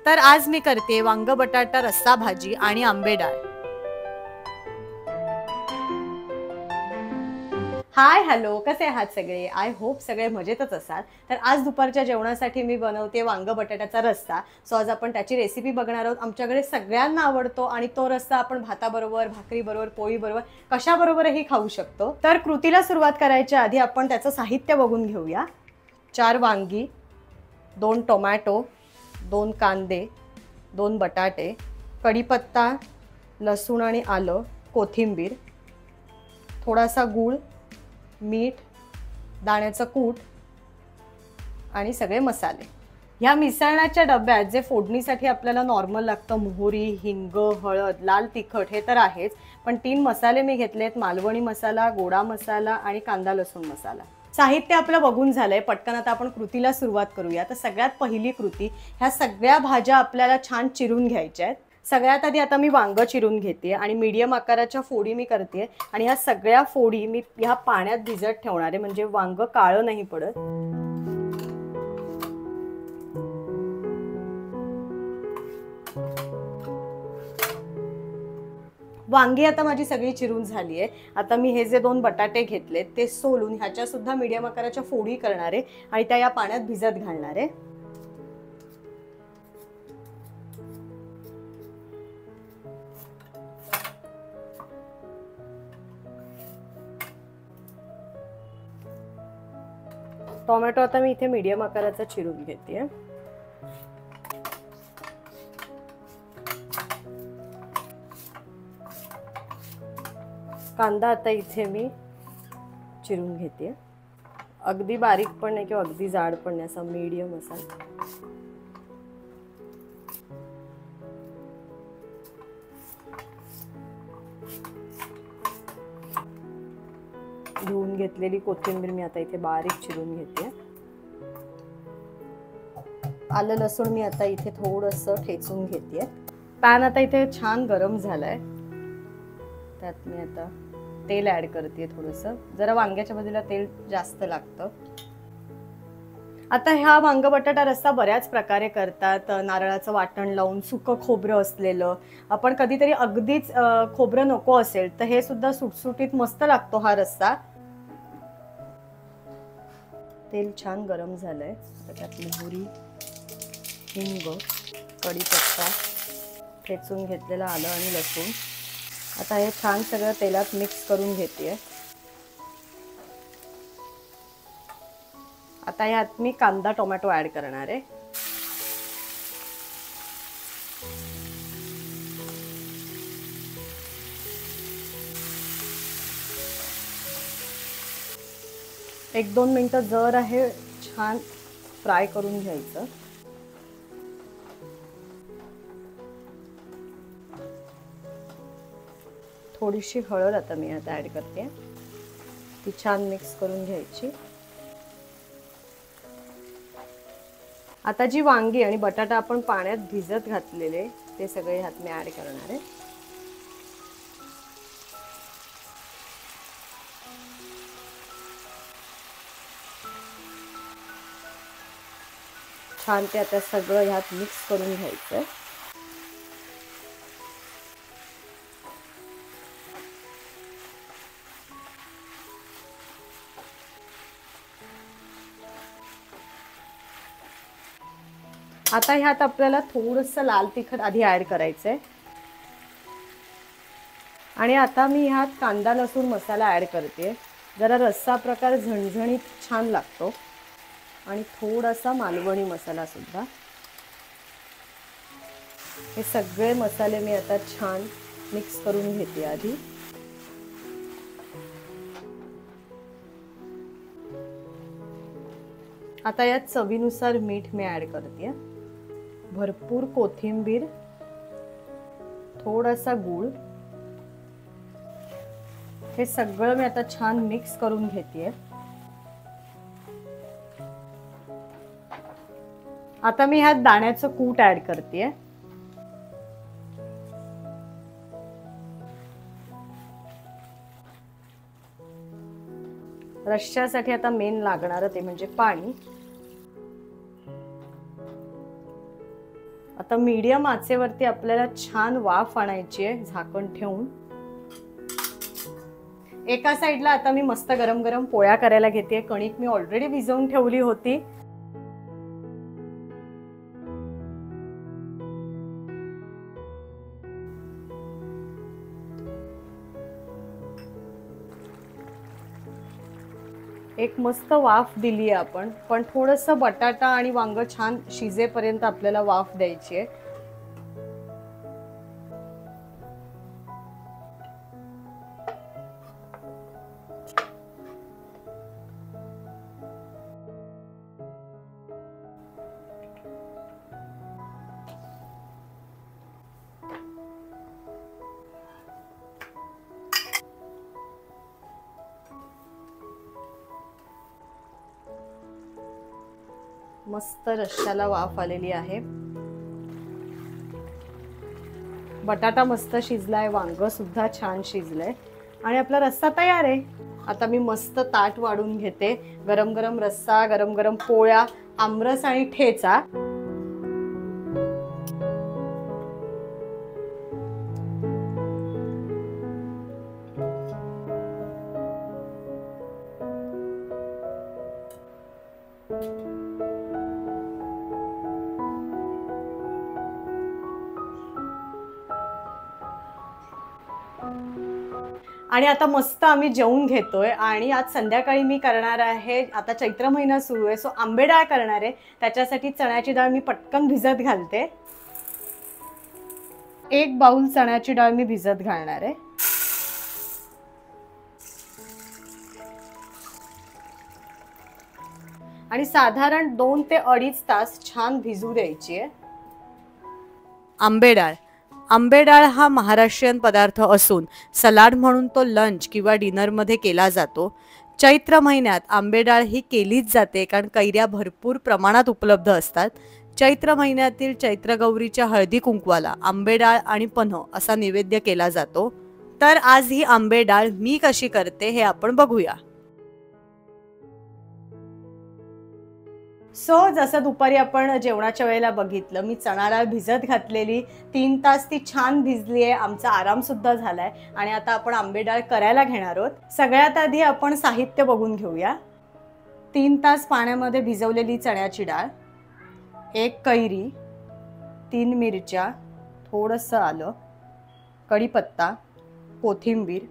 तर आज मी करते वांग बटाटा रस्सा भाजी आणि आंबे डाळ। हाय हॅलो, कसे आहात सगळे? आय होप सगळे मजेतच असाल। तर आज दुपारच्या जेवणासाठी मी बनवते वांग बटाट्याचा रस्सा। सो आज आपण त्याची रेसिपी बघणार आहोत। आमच्याकडे सगळ्यांना आवडतो आणि तो रस्सा आपण भाताबरोबर, भाकरीबरोबर, पोळीबरोबर कशाबरोबरही खाऊ शकतो। तर कृतीला सुरुवात करायच्या आधी आपण त्याचं साहित्य बघून घेऊया। 4 वांगी, 2 टोमॅटो, 2 कांदे, 2 बटाटे, कढीपत्ता, लसूण आणि आलं, कोथिंबीर, थोडासा गूळ, मीठ, दाण्याचं कूट आणि सगळे मसाले। ह्या मिसळण्याच्या डब्यात जे फोडणीसाठी आपल्याला नॉर्मल लागतं मोहरी, हिंग, हळद, लाल तिखट हे तर आहेच, पण 3 मसाले मी घेतलेत। मालवणी मसाला, गोडा मसाला आणि कांदा लसूण मसाला। साहित्य आपलं बघून झालंय। पटकन आता आपण कृतीला सुरुवात करूया। तर सगळ्यात पहिली कृती, ह्या सगळ्या भाज्या आपल्याला छान चिरून घ्यायच्या आहेत। सगळ्यात आधी आता मी वांग चिरून घेते आणि मीडियम आकाराच्या फोडी मी करते आणि ह्या सगळ्या फोडी मी ह्या पाण्यात भिजत ठेवणार आहे, म्हणजे वांग काळं नाही पडत। वांगी आता माझी सगळी चिरून झाली आहे। आता मी हे जे 2 बटाटे घेतले ते सोलून ह्याच्या सुद्धा मीडियम आकाराच्या फोडी करणार आहे आणि त्या या पाण्यात भिजत घालणार आहे। टोमॅटो आता मी इथे मीडियम आकाराचा चिरून घेते। कांदा आता इथे मी चिरून घेते। अगदी बारीक पण नाही किंवा अगदी जाड पण नाही, असा मीडियम असा। धुवून घेतलेली कोथिंबीर मी आता इथे बारीक चिरून घेते। आलं लसूण मी आता इथे थोडंसं ठेचून घेते। पॅन आता इथे छान गरम झालाय, त्यात मी आता तेल ऍड करते थोडंसं। जरा वांग्याच्या बाजूला तेल जास्त लागतं। आता ह्या वांग बटाटा रस्सा बऱ्याच प्रकारे करतात। नारळाचं वाटण लावून, सुकं खोबरं असलेलं। आपण कधीतरी अगदीच खोबरं नको असेल तर हे सुद्धा सुटसुटीत मस्त लागतो हा रस्सा। तेल छान गरम झालंय, त्यात मोहरी, हिंग, कढीपत्ता, ठेचून घेतलेलं आलं आणि लसूण। आता हे छान सगळं तेलात मिक्स करून घेते। आता यात मी कांदा टोमॅटो ऍड करणार आहे। एक 2 मिनिटं जर आहे छान फ्राय करून घ्यायचं। थोडीशी हळद आता मी आता ऍड करते, ती छान मिक्स करून घ्यायची। आता जी वांगी आणि बटाटा आपण पाण्यात भिजत घातलेले ते सगळे ह्यात मी ऍड करणार आहे। छान ते आता सगळं ह्यात मिक्स करून घ्यायचं। आता ह्यात आपल्याला थोडंसं लाल तिखट आधी ऍड करायचंय आणि आता मी ह्यात कांदा लसूण मसाला ऍड करते। जरा रस्सा प्रकार झणझणीत छान लागतो आणि थोडासा मालवणी मसाला सुद्धा। हे सगळे मसाले मी आता छान मिक्स करून घेते आधी। आता यात चवीनुसार मीठ मी ऍड करते, भरपूर कोथिंबीर, थोडासा गूळ। हे सगळं मी आता छान मिक्स करून घेते। आता मी ह्यात दाण्याचं कूट ऍड करते। रश्श्यासाठी आता मेन लागणार ते म्हणजे पाणी। आता मीडियम आचेवरती आपल्याला छान वाफ आणायची आहे झाकण ठेवून. एका साईडला आता मी मस्त गरम गरम पोळ्या करायला घेते. कणिक मी ऑलरेडी भिजवून ठेवली होती. एक मस्त वाफ दिली आहे आपण, पण थोडंसं बटाटा आणि वांग छान शिजेपर्यंत आपल्याला वाफ द्यायची आहे. मस्त रश्श्याला वाफ आलेली आहे. बटाटा मस्त शिजलाय, वांग सुद्धा छान शिजलंय आणि आपला रस्सा तयार आहे. आता मी मस्त ताट वाढून घेते. गरम गरम रस्सा, गरम गरम पोळ्या, आमरस आणि ठेचा. आणि आता मस्त आम्ही जेवून घेतोय. आणि आज संध्याकाळी मी करणार आहे, आता चैत्र महिना सुरू आहे, सो आंबे डाळ करणार आहे. त्याच्यासाठी चण्याची डाळ मी पटकन भिजत घालते. 1 बाउल चण्याची डाळ मी भिजत घालणार आहे. आणि साधारण 2 ते 2.5 तास छान भिजू द्यायची आहे. आंबे डाळ. आंबे डाळ हा महाराष्ट्रीयन पदार्थ असून सलाड म्हणून तो लंच किंवा डिनरमध्ये केला जातो. चैत्र महिन्यात आंबे डाळ ही केलीच जाते, कारण कैऱ्या भरपूर प्रमाणात उपलब्ध असतात. चैत्र महिन्यातील चैत्रगौरीच्या हळदी कुंकवाला आंबे डाळ आणि पन्ह असा नैवेद्य केला जातो. तर आज ही आंबे डाळ मी कशी करते हे आपण बघूया. सो जसं दुपारी आपण जेवणाच्या वेळेला बघितलं, मी चणा डाळ भिजत घातलेली 3 तास ती छान भिजली आहे. आमचा आराम सुद्धा झालाय. आणि आता आपण आंबे डाळ करायला घेणार आहोत. सगळ्यात आधी आपण साहित्य बघून घेऊया. 3 तास पाण्यामध्ये भिजवलेली चण्याची डाळ, 1 कैरी, 3 मिरच्या, थोडंसं आलं, कढीपत्ता, कोथिंबीर,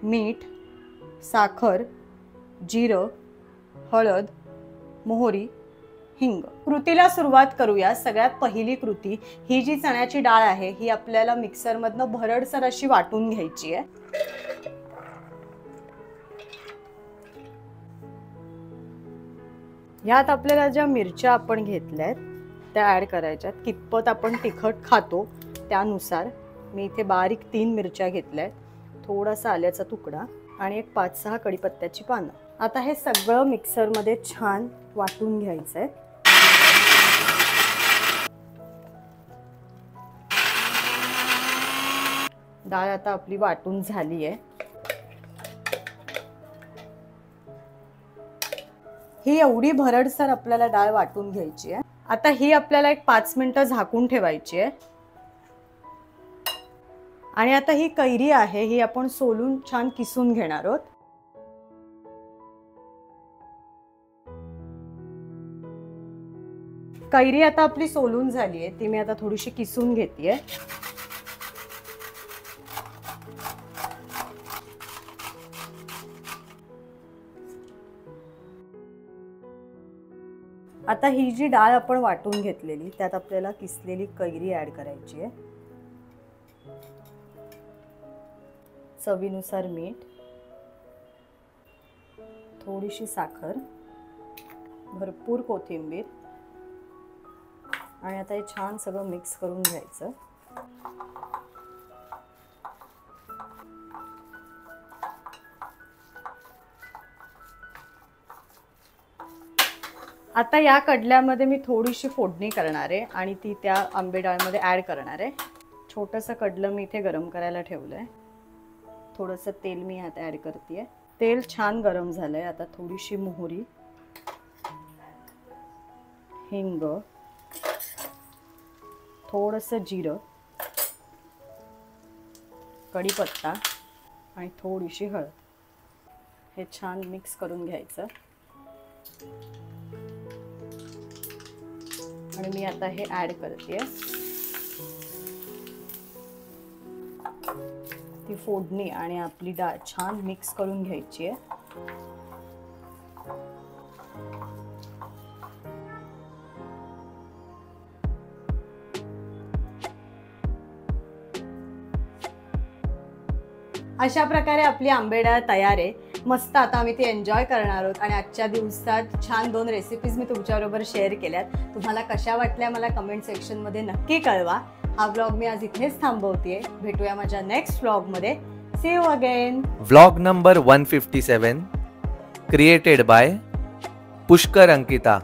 मीठ, साखर, जिरं, हळद, मोहरी, हिंग. कृतीला सुरुवात करूया. सगळ्यात पहिली कृती, ही जी चण्याची डाळ आहे ही आपल्याला मिक्सरमधनं भरडसर अशी वाटून घ्यायची आहे. यात आपल्याला ज्या मिरच्या आपण घेतल्यात त्या ॲड करायच्यात. कितपत आपण तिखट खातो त्यानुसार. मी इथे बारीक 3 मिरच्या घेतल्यात, थोडासा आल्याचा तुकडा आणि एक 5-6 कढीपत्त्याची पानं. आता हे सगळं मिक्सरमध्ये छान वाटून घ्यायचं आहे. डाळ आता आपली वाटून झाली आहे. ही एवढी भरडसर आपल्याला डाळ वाटून घ्यायची आहे. आता ही आपल्याला एक 5 मिनिटं झाकून ठेवायची आहे. आणि आता ही कैरी आहे ही आपण सोलून छान किसून घेणार आहोत. कैरी आता आपली सोलून झाली आहे, ती मी आता थोडीशी किसून घेतेय. आता ही जी डाळ आपण वाटून घेतलेली त्यात आपल्याला किसलेली कैरी ॲड करायची आहे. चवीनुसार मीठ, थोडीशी साखर, भरपूर कोथिंबीर आणि आता हे छान सगळं मिक्स करून घ्यायचं. आता या कडल्यामध्ये मी थोडीशी फोडणी करणार आहे आणि ती त्या आंबे डाळमध्ये ॲड करणार आहे. छोटंसं कडलं मी इथे गरम करायला ठेवलं आहे. थोडंसं तेल मी ह्यात ॲड करते. तेल छान गरम झालं आहे. आता थोडीशी मोहरी, हिंग, थोडंसं जिरं, कढीपत्ता आणि थोडीशी हळद हे छान मिक्स करून घ्यायचं. आणि मी आता हे ऍड करते. ती फोडणी आणि आपली डाळ छान मिक्स करून घ्यायची आहे. अशा प्रकारे आपली आंबे डाळ तयार आहे. मस्त आता आम्ही ती एन्जॉय करणार आहोत. आणि आजच्या दिवसात छान 2 रेसिपीज मी तुमच्याबरोबर शेअर केल्यात. तुम्हाला कशा वाटल्या मला कमेंट सेक्शनमध्ये नक्की कळवा. हा व्लॉग मी आज इथेच थांबवतेय. भेटूया माझ्या नेक्स्ट व्लॉगमध्ये. See you again. Vlog number 157 created by Pushkar Ankita.